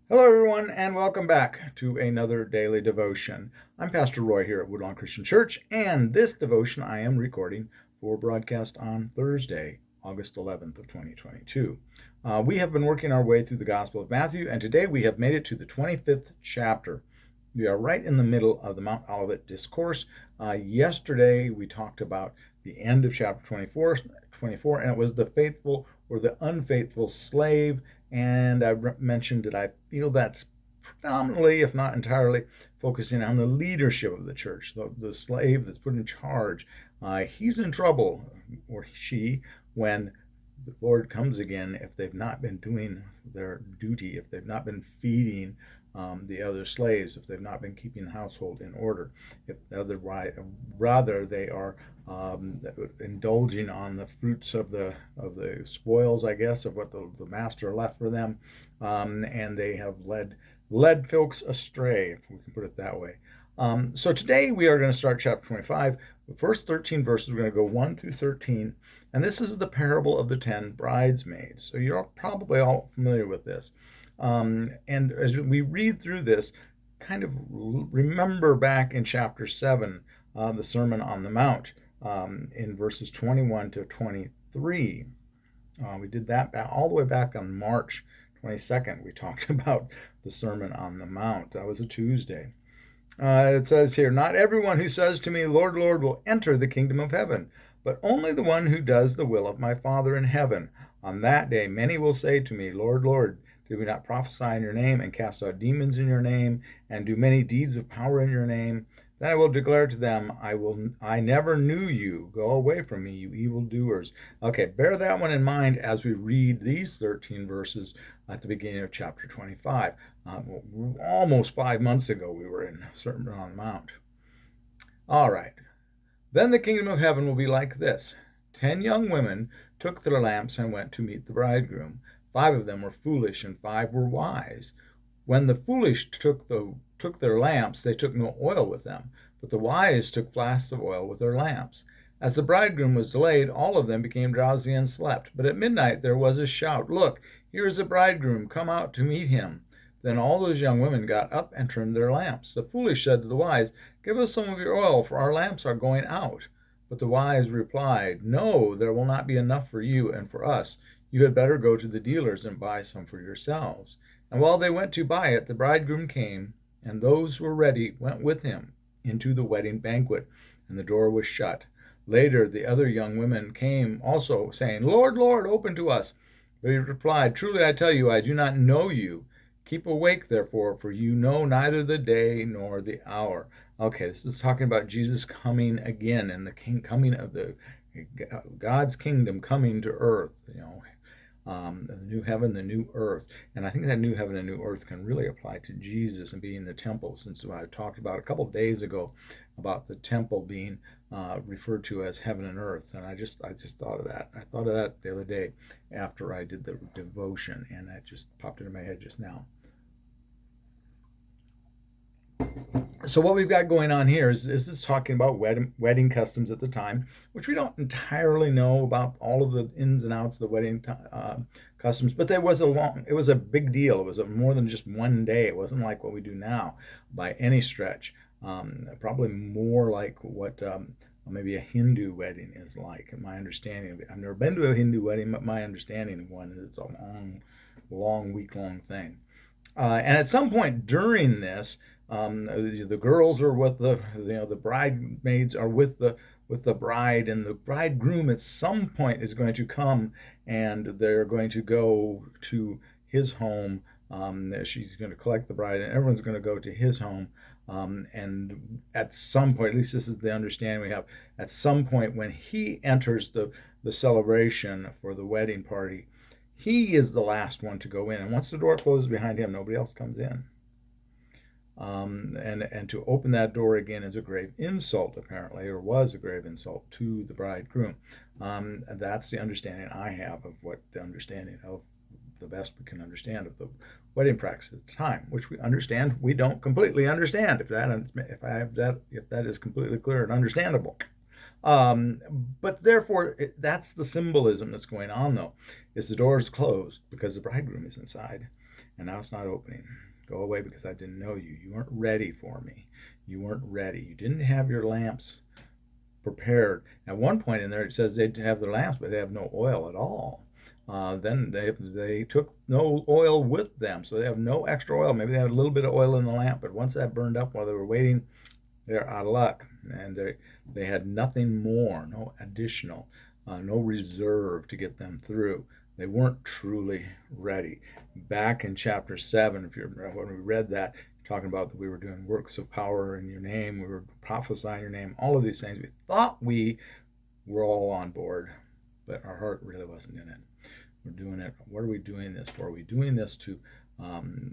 Hello, everyone, and welcome back to another daily devotion. I'm Pastor Roy here at Woodlawn Christian Church, and this devotion I am recording for broadcast on Thursday, August 11th of 2022. We have been working our way through the Gospel of Matthew, and today we have made it to the 25th chapter. We are right in the middle of the Mount Olivet Discourse. Yesterday we talked about the end of chapter 24, and it was the faithful or the unfaithful slave. And I mentioned that I feel that's predominantly, if not entirely, focusing on the leadership of the church, the slave that's put in charge. He's in trouble, or she, when the Lord comes again if they've not been doing their duty, if they've not been feeding the other slaves, if they've not been keeping the household in order, if rather they are indulging on the fruits of the spoils, I guess, of what the master left for them, and they have led folks astray, if we can put it that way. So today we are going to start chapter 25. The first 13 verses, we're going to go 1 through 13, and this is the parable of the 10 bridesmaids. So you're probably all familiar with this. And as we read through this, kind of remember back in chapter 7, the Sermon on the Mount, in verses 21 to 23. We did that all the way back on March 22nd. We talked about the Sermon on the Mount. That was a Tuesday. It says here, "Not everyone who says to me, 'Lord, Lord,' will enter the kingdom of heaven, but only the one who does the will of my Father in heaven. On that day many will say to me, 'Lord, Lord, did we not prophesy in your name, and cast out demons in your name, and do many deeds of power in your name?' Then I will declare to them, I never knew you. Go away from me, you evildoers." Okay, bear that one in mind as we read these 13 verses at the beginning of chapter 25. Almost 5 months ago, we were in Sermon on the Mount. All right. "Then the kingdom of heaven will be like this. 10 young women took their lamps and went to meet the bridegroom. 5 of them were foolish, and 5 were wise. When the foolish took their lamps, they took no oil with them, but the wise took flasks of oil with their lamps. As the bridegroom was delayed, all of them became drowsy and slept. But at midnight there was a shout, 'Look, here is the bridegroom, come out to meet him.' Then all those young women got up and trimmed their lamps. The foolish said to the wise, 'Give us some of your oil, for our lamps are going out.' But the wise replied, 'No, there will not be enough for you and for us. You had better go to the dealers and buy some for yourselves.' And while they went to buy it, the bridegroom came, and those who were ready went with him into the wedding banquet, and the door was shut. Later the other young women came also, saying, 'Lord, Lord, open to us.' But he replied, 'Truly I tell you, I do not know you. Keep awake, therefore, for you know neither the day nor the hour.'" Okay, this is talking about Jesus coming again, and the coming of God's kingdom coming to earth. The new heaven, the new earth. And I think that new heaven and new earth can really apply to Jesus and being the temple, since I talked about a couple of days ago about the temple being referred to as heaven and earth. And I just thought of that. I thought of that the other day after I did the devotion, and that just popped into my head just now. So what we've got going on here is this talking about wedding customs at the time, which we don't entirely know about all of the ins and outs of the wedding customs, but it was a big deal. It was more than just one day. It wasn't like what we do now by any stretch. Probably more like what maybe a Hindu wedding is like, in my understanding of it. I've never been to a Hindu wedding, but my understanding of one is it's a long week-long thing. And at some point during this, the girls are with the bridesmaids are with the bride, and the bridegroom at some point is going to come, and they're going to go to his home. She's going to collect the bride, and everyone's going to go to his home. And at some point, at least this is the understanding we have, at some point when he enters the celebration for the wedding party, he is the last one to go in. And once the door closes behind him, nobody else comes in. And to open that door again is a grave insult, apparently, or was a grave insult to the bridegroom. That's the understanding I have of what the understanding of the best we can understand of the wedding practice at the time, which we understand we don't completely understand. If that is completely clear and understandable. But therefore, that's the symbolism that's going on, though, is the door is closed because the bridegroom is inside. and now it's not opening. Go away because I didn't know you. You weren't ready for me. You weren't ready. You didn't have your lamps prepared. At one point in there, it says they have their lamps, but they have no oil at all. Then they took no oil with them, so they have no extra oil. Maybe they had a little bit of oil in the lamp, but once that burned up while they were waiting, they're out of luck. And they had nothing more, no additional, no reserve to get them through. They weren't truly ready. Back in chapter 7, if you remember when we read that, talking about that we were doing works of power in your name, we were prophesying your name, all of these things. We thought we were all on board, but our heart really wasn't in it. We're doing it. What are we doing this for? Are we doing this to,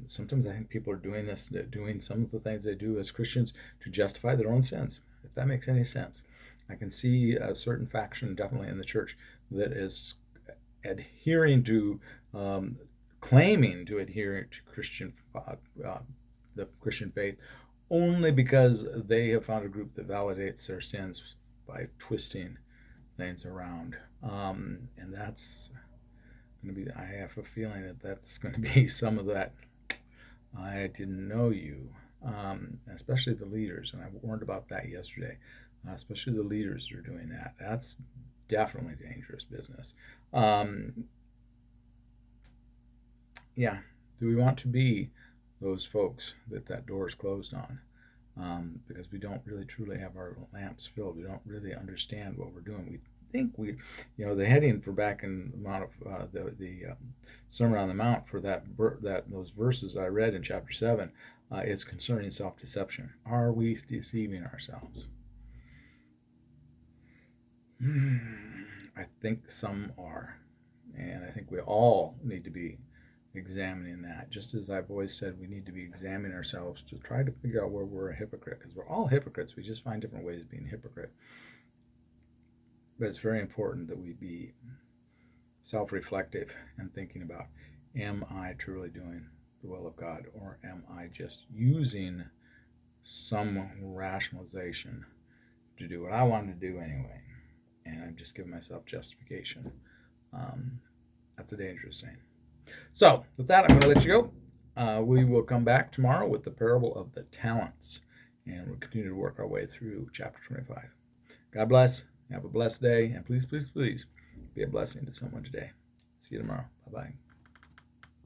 sometimes I think people are doing this, doing some of the things they do as Christians to justify their own sins, if that makes any sense. I can see a certain faction definitely in the church that is adhering to, claiming to adhere to the Christian faith only because they have found a group that validates their sins by twisting things around. And that's going to be, I have a feeling that that's going to be some of that, I didn't know you, especially the leaders. And I warned about that yesterday, especially the leaders that are doing that. That's definitely dangerous business. Yeah, do we want to be those folks that door is closed on? Because we don't really truly have our lamps filled. We don't really understand what we're doing. We think the heading for back in the Mount of the Sermon on the Mount for those verses I read in chapter 7 is concerning self-deception. Are we deceiving ourselves? I think some are, and I think we all need to be examining that. Just as I've always said, we need to be examining ourselves to try to figure out where we're a hypocrite, because we're all hypocrites. We just find different ways of being a hypocrite. But it's very important that we be self-reflective and thinking about, am I truly doing the will of God, or am I just using some rationalization to do what I wanted to do anyway, and I'm just giving myself justification? That's a dangerous thing. So with that, I'm going to let you go. We will come back tomorrow with the parable of the talents, and we'll continue to work our way through chapter 25. God bless. Have a blessed day, and please, please, please be a blessing to someone today. See you tomorrow. Bye-bye.